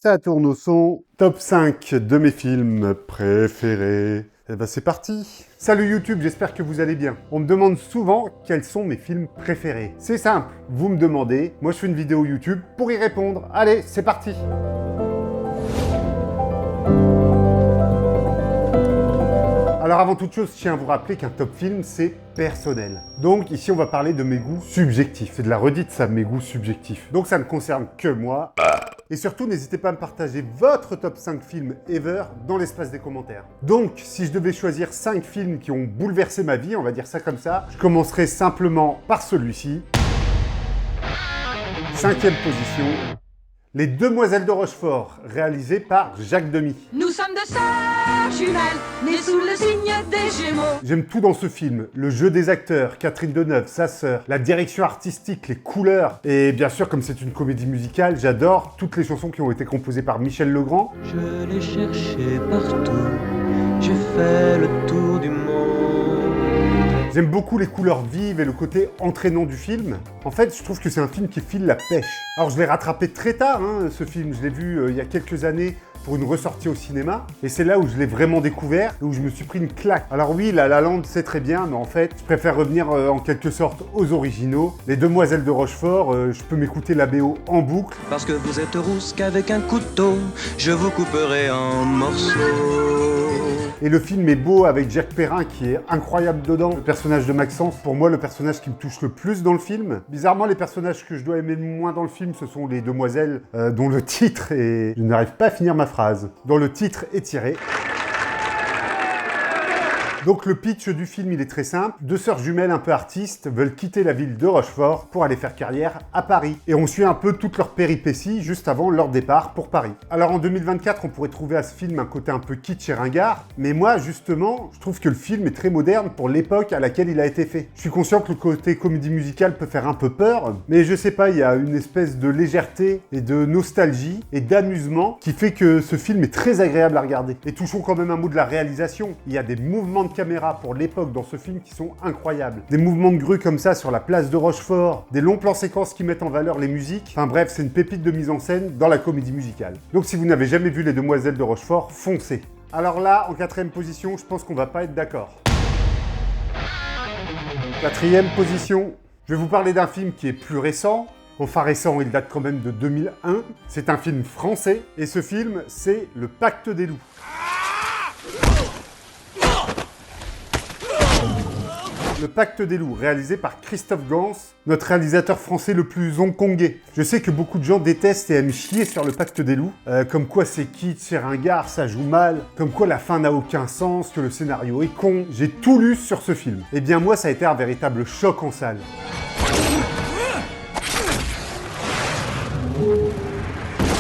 Ça tourne au son. Top 5 de mes films préférés. Eh ben c'est parti. Salut YouTube, j'espère que vous allez bien. On me demande souvent quels sont mes films préférés. C'est simple, vous me demandez, moi je fais une vidéo YouTube pour y répondre. Allez, c'est parti. Alors avant toute chose, je tiens à vous rappeler qu'un top film, c'est personnel. Donc ici, on va parler de mes goûts subjectifs. C'est de la redite, ça, mes goûts subjectifs. Donc ça ne concerne que moi. Et surtout, n'hésitez pas à me partager votre top 5 films ever dans l'espace des commentaires. Donc, si je devais choisir 5 films qui ont bouleversé ma vie, on va dire ça comme ça, je commencerai simplement par celui-ci. 5e position. Les Demoiselles de Rochefort, réalisé par Jacques Demy. Nous sommes deux sœurs jumelles, nées sous le signe des Gémeaux. J'aime tout dans ce film, le jeu des acteurs, Catherine Deneuve, sa sœur, la direction artistique, les couleurs, et bien sûr, comme c'est une comédie musicale, j'adore toutes les chansons qui ont été composées par Michel Legrand. Je l'ai cherché partout, j'ai fait le tour du monde. J'aime beaucoup les couleurs vives et le côté entraînant du film. En fait, je trouve que c'est un film qui file la pêche. Alors, je l'ai rattrapé très tard, ce film. Je l'ai vu il y a quelques années pour une ressortie au cinéma. Et c'est là où je l'ai vraiment découvert et où je me suis pris une claque. Alors oui, La La Land, c'est très bien, mais en fait, je préfère revenir en quelque sorte aux originaux. Les Demoiselles de Rochefort, je peux m'écouter la BO en boucle. Parce que vous êtes rousse qu'avec un couteau, je vous couperai en morceaux. Et le film est beau avec Jacques Perrin qui est incroyable dedans. Le personnage de Maxence, pour moi, le personnage qui me touche le plus dans le film. Bizarrement, les personnages que je dois aimer le moins dans le film, ce sont les demoiselles dont le titre est... Je n'arrive pas à finir ma phrase. Dont le titre est tiré. Donc le pitch du film, il est très simple. Deux sœurs jumelles un peu artistes veulent quitter la ville de Rochefort pour aller faire carrière à Paris. Et on suit un peu toutes leurs péripéties juste avant leur départ pour Paris. Alors en 2024, on pourrait trouver à ce film un côté un peu kitsch et ringard. Mais moi, justement, je trouve que le film est très moderne pour l'époque à laquelle il a été fait. Je suis conscient que le côté comédie musicale peut faire un peu peur. Mais je sais pas, il y a une espèce de légèreté et de nostalgie et d'amusement qui fait que ce film est très agréable à regarder. Et touchons quand même un mot de la réalisation. Il y a des mouvements de caméra pour l'époque dans ce film qui sont incroyables. Des mouvements de grue comme ça sur la place de Rochefort, des longs plans séquences qui mettent en valeur les musiques. Enfin bref, c'est une pépite de mise en scène dans la comédie musicale. Donc si vous n'avez jamais vu Les Demoiselles de Rochefort, foncez. Alors là, en 4e position, je pense qu'on va pas être d'accord. 4e position, je vais vous parler d'un film qui est plus récent. Enfin récent, il date quand même de 2001. C'est un film français et ce film, c'est Le Pacte des loups. Le Pacte des loups, réalisé par Christophe Gans, notre réalisateur français le plus hongkongais. Je sais que beaucoup de gens détestent et aiment chier sur le Pacte des loups, comme quoi c'est kitsch, c'est ringard, ça joue mal, comme quoi la fin n'a aucun sens, que le scénario est con. J'ai tout lu sur ce film. Eh bien moi, ça a été un véritable choc en salle.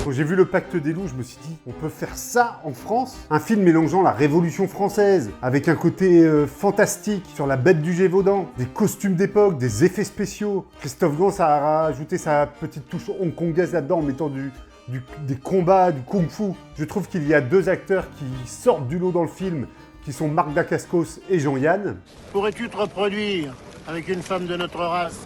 Quand j'ai vu Le Pacte des loups, je me suis dit, on peut faire ça en France? Un film mélangeant la Révolution française, avec un côté fantastique sur la bête du Gévaudan, des costumes d'époque, des effets spéciaux. Christophe Gans a rajouté sa petite touche hongkongaise là-dedans en mettant des combats, du kung-fu. Je trouve qu'il y a deux acteurs qui sortent du lot dans le film, qui sont Marc Dacascos et Jean-Yann. Pourrais-tu te reproduire avec une femme de notre race?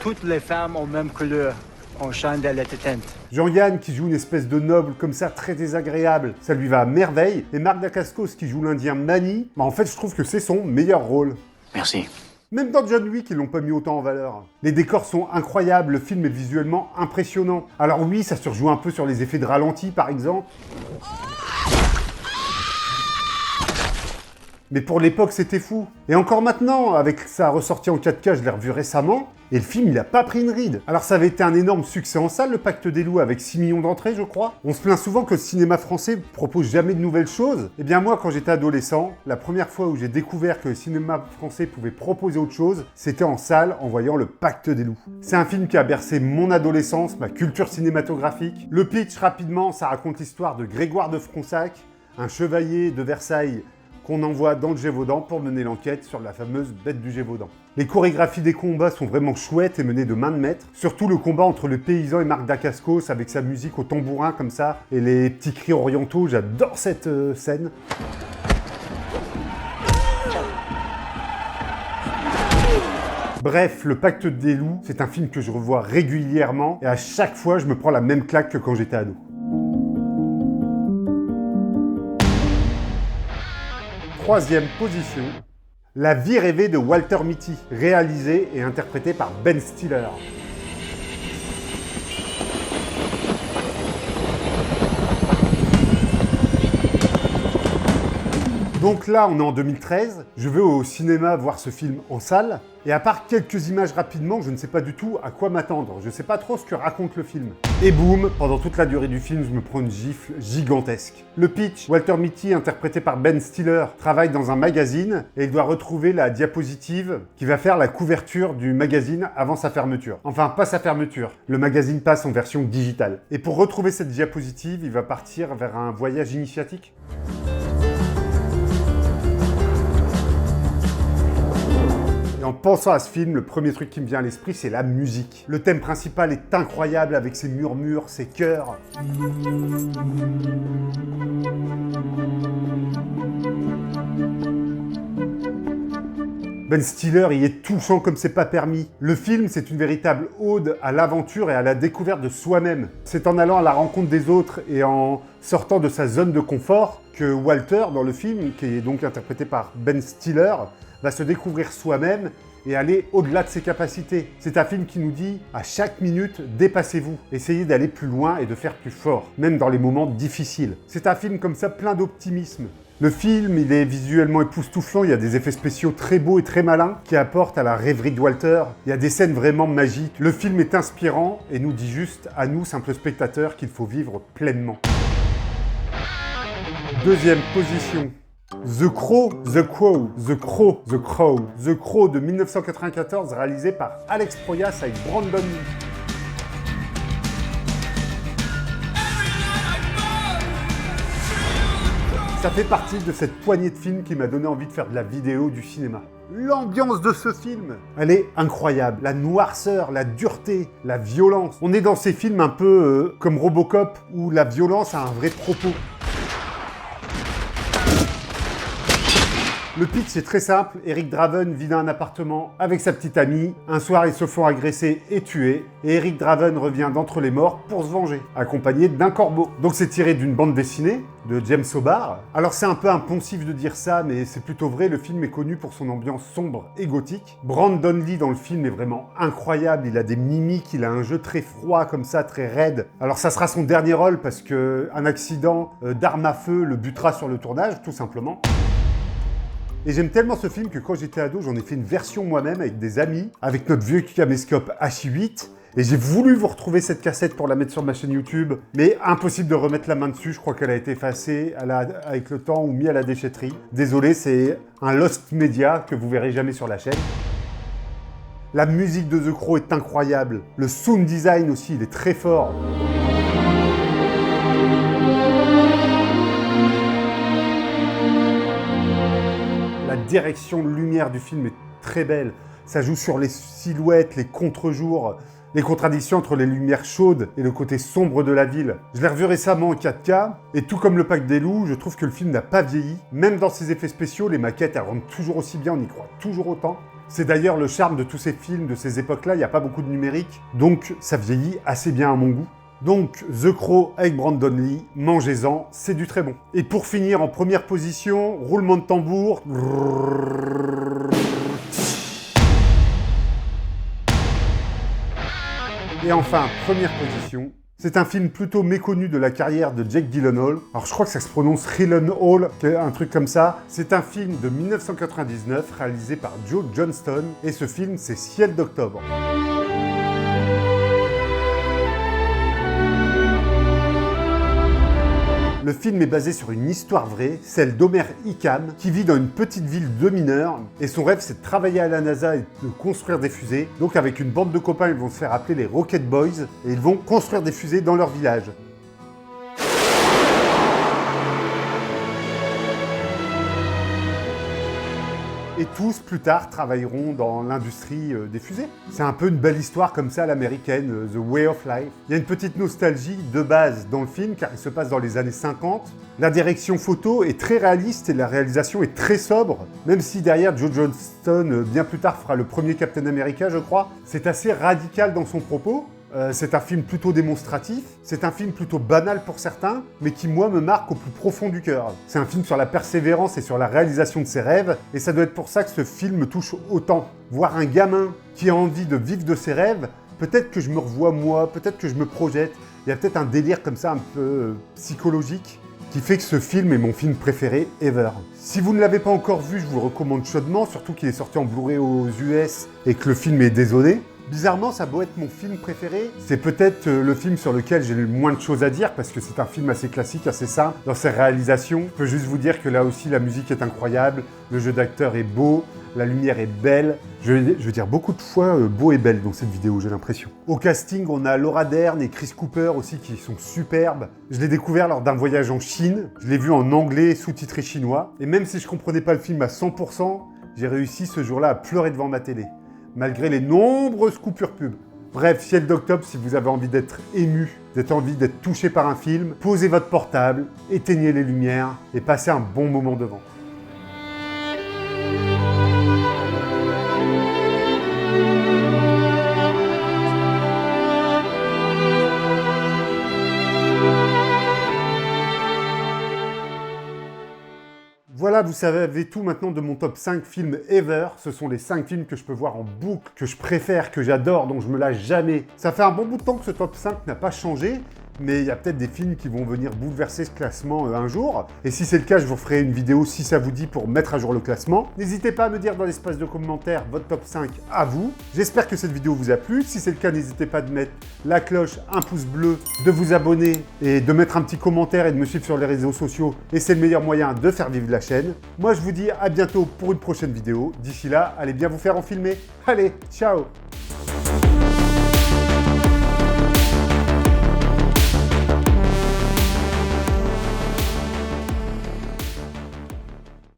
Toutes les femmes ont même couleur, en chandelle éteinte. Jean-Yann qui joue une espèce de noble comme ça, très désagréable, ça lui va à merveille. Et Marc Dacascos qui joue l'Indien Mani, en fait je trouve que c'est son meilleur rôle. Merci. Même dans John Wick, ils l'ont pas mis autant en valeur. Les décors sont incroyables, le film est visuellement impressionnant. Alors oui, ça surjoue un peu sur les effets de ralenti par exemple. Mais pour l'époque, c'était fou. Et encore maintenant, avec sa ressortie en 4K, je l'ai revu récemment, et le film, il a pas pris une ride. Alors ça avait été un énorme succès en salle, Le Pacte des loups, avec 6 millions d'entrées, je crois. On se plaint souvent que le cinéma français propose jamais de nouvelles choses. Eh bien moi, quand j'étais adolescent, la première fois où j'ai découvert que le cinéma français pouvait proposer autre chose, c'était en salle, en voyant Le Pacte des loups. C'est un film qui a bercé mon adolescence, ma culture cinématographique. Le pitch, rapidement, ça raconte l'histoire de Grégoire de Fronsac, un chevalier de Versailles qu'on envoie dans le Gévaudan pour mener l'enquête sur la fameuse bête du Gévaudan. Les chorégraphies des combats sont vraiment chouettes et menées de main de maître. Surtout le combat entre le paysan et Marc Dacascos avec sa musique au tambourin comme ça et les petits cris orientaux, j'adore cette scène. Bref, Le Pacte des loups, c'est un film que je revois régulièrement et à chaque fois, je me prends la même claque que quand j'étais ado. Troisième position, La vie rêvée de Walter Mitty, réalisé et interprété par Ben Stiller. Donc là, on est en 2013, je vais au cinéma voir ce film en salle, et à part quelques images rapidement, je ne sais pas du tout à quoi m'attendre, je ne sais pas trop ce que raconte le film. Et boum, pendant toute la durée du film, je me prends une gifle gigantesque. Le pitch, Walter Mitty, interprété par Ben Stiller, travaille dans un magazine, et il doit retrouver la diapositive qui va faire la couverture du magazine avant sa fermeture. Enfin, pas sa fermeture, le magazine passe en version digitale. Et pour retrouver cette diapositive, il va partir vers un voyage initiatique. En pensant à ce film, le premier truc qui me vient à l'esprit, c'est la musique. Le thème principal est incroyable avec ses murmures, ses chœurs. Ben Stiller y est touchant comme c'est pas permis. Le film, c'est une véritable ode à l'aventure et à la découverte de soi-même. C'est en allant à la rencontre des autres et en sortant de sa zone de confort que Walter, dans le film, qui est donc interprété par Ben Stiller, va se découvrir soi-même et aller au-delà de ses capacités. C'est un film qui nous dit, à chaque minute, dépassez-vous. Essayez d'aller plus loin et de faire plus fort, même dans les moments difficiles. C'est un film comme ça, plein d'optimisme. Le film, il est visuellement époustouflant, il y a des effets spéciaux très beaux et très malins qui apportent à la rêverie de Walter. Il y a des scènes vraiment magiques. Le film est inspirant et nous dit juste, à nous, simples spectateurs, qu'il faut vivre pleinement. Deuxième position. The Crow, The Crow, The Crow, The Crow, The Crow de 1994, réalisé par Alex Proyas avec Brandon Lee. Ça fait partie de cette poignée de films qui m'a donné envie de faire de la vidéo du cinéma. L'ambiance de ce film, elle est incroyable. La noirceur, la dureté, la violence. On est dans ces films un peu comme Robocop, où la violence a un vrai propos. Le pitch est très simple, Eric Draven vit dans un appartement avec sa petite amie. Un soir, ils se font agresser et tuer. Et Eric Draven revient d'entre les morts pour se venger, accompagné d'un corbeau. Donc c'est tiré d'une bande dessinée de James O'Barr. Alors c'est un peu impensif de dire ça, mais c'est plutôt vrai, le film est connu pour son ambiance sombre et gothique. Brandon Lee dans le film est vraiment incroyable, il a des mimiques, il a un jeu très froid comme ça, très raide. Alors ça sera son dernier rôle parce qu'un accident d'arme à feu le butera sur le tournage, tout simplement. Et j'aime tellement ce film que quand j'étais ado, j'en ai fait une version moi-même avec des amis, avec notre vieux caméscope H8. Et j'ai voulu vous retrouver cette cassette pour la mettre sur ma chaîne YouTube, mais impossible de remettre la main dessus. Je crois qu'elle a été effacée avec le temps ou mis à la déchetterie. Désolé, c'est un lost media que vous verrez jamais sur la chaîne. La musique de The Crow est incroyable. Le sound design aussi, il est très fort. La direction de lumière du film est très belle. Ça joue sur les silhouettes, les contre-jours, les contradictions entre les lumières chaudes et le côté sombre de la ville. Je l'ai revu récemment en 4K, et tout comme Le Pacte des loups, je trouve que le film n'a pas vieilli. Même dans ses effets spéciaux, les maquettes, elles rendent toujours aussi bien, on y croit toujours autant. C'est d'ailleurs le charme de tous ces films de ces époques-là, il n'y a pas beaucoup de numérique, donc ça vieillit assez bien à mon goût. Donc, The Crow avec Brandon Lee, mangez-en, c'est du très bon. Et pour finir, en première position, roulement de tambour. Et enfin, première position, c'est un film plutôt méconnu de la carrière de Jake Gyllenhaal. Alors je crois que ça se prononce Gyllenhaal, un truc comme ça. C'est un film de 1999 réalisé par Joe Johnston, et ce film c'est Ciel d'octobre. Le film est basé sur une histoire vraie, celle d'Homer Hickam, qui vit dans une petite ville de mineurs, et son rêve c'est de travailler à la NASA et de construire des fusées. Donc avec une bande de copains, ils vont se faire appeler les Rocket Boys, et ils vont construire des fusées dans leur village. et tous plus tard travailleront dans l'industrie des fusées. C'est un peu une belle histoire comme ça à l'américaine, The Way of Life. Il y a une petite nostalgie de base dans le film car il se passe dans les années 50. La direction photo est très réaliste et la réalisation est très sobre, même si derrière Joe Johnston, bien plus tard, fera le premier Captain America, je crois. C'est assez radical dans son propos. C'est un film plutôt démonstratif, c'est un film plutôt banal pour certains, mais qui, moi, me marque au plus profond du cœur. C'est un film sur la persévérance et sur la réalisation de ses rêves, et ça doit être pour ça que ce film me touche autant. Voir un gamin qui a envie de vivre de ses rêves, peut-être que je me revois moi, peut-être que je me projette. Il y a peut-être un délire comme ça, un peu psychologique, qui fait que ce film est mon film préféré ever. Si vous ne l'avez pas encore vu, je vous le recommande chaudement, surtout qu'il est sorti en Blu-ray aux US et que le film est désolé. Bizarrement, ça a beau être mon film préféré, c'est peut-être le film sur lequel j'ai le moins de choses à dire parce que c'est un film assez classique, assez simple dans ses réalisations. Je peux juste vous dire que là aussi la musique est incroyable, le jeu d'acteur est beau, la lumière est belle. Je veux dire beaucoup de fois beau et belle dans cette vidéo, j'ai l'impression. Au casting, on a Laura Dern et Chris Cooper aussi qui sont superbes. Je l'ai découvert lors d'un voyage en Chine, je l'ai vu en anglais sous-titré chinois. Et même si je comprenais pas le film à 100%, j'ai réussi ce jour-là à pleurer devant ma télé, malgré les nombreuses coupures pub. Bref, Ciel d'octobre, si vous avez envie d'être ému, d'être touché par un film, posez votre portable, éteignez les lumières et passez un bon moment devant. Voilà, vous savez tout maintenant de mon top 5 films ever. Ce sont les 5 films que je peux voir en boucle, que je préfère, que j'adore, dont je me lâche jamais. Ça fait un bon bout de temps que ce top 5 n'a pas changé, mais il y a peut-être des films qui vont venir bouleverser ce classement un jour. Et si c'est le cas, je vous ferai une vidéo si ça vous dit pour mettre à jour le classement. N'hésitez pas à me dire dans l'espace de commentaires votre top 5 à vous. J'espère que cette vidéo vous a plu. Si c'est le cas, n'hésitez pas de mettre la cloche, un pouce bleu, de vous abonner et de mettre un petit commentaire et de me suivre sur les réseaux sociaux. Et c'est le meilleur moyen de faire vivre la chaîne. Moi, je vous dis à bientôt pour une prochaine vidéo. D'ici là, allez bien vous faire en filmer. Allez, ciao!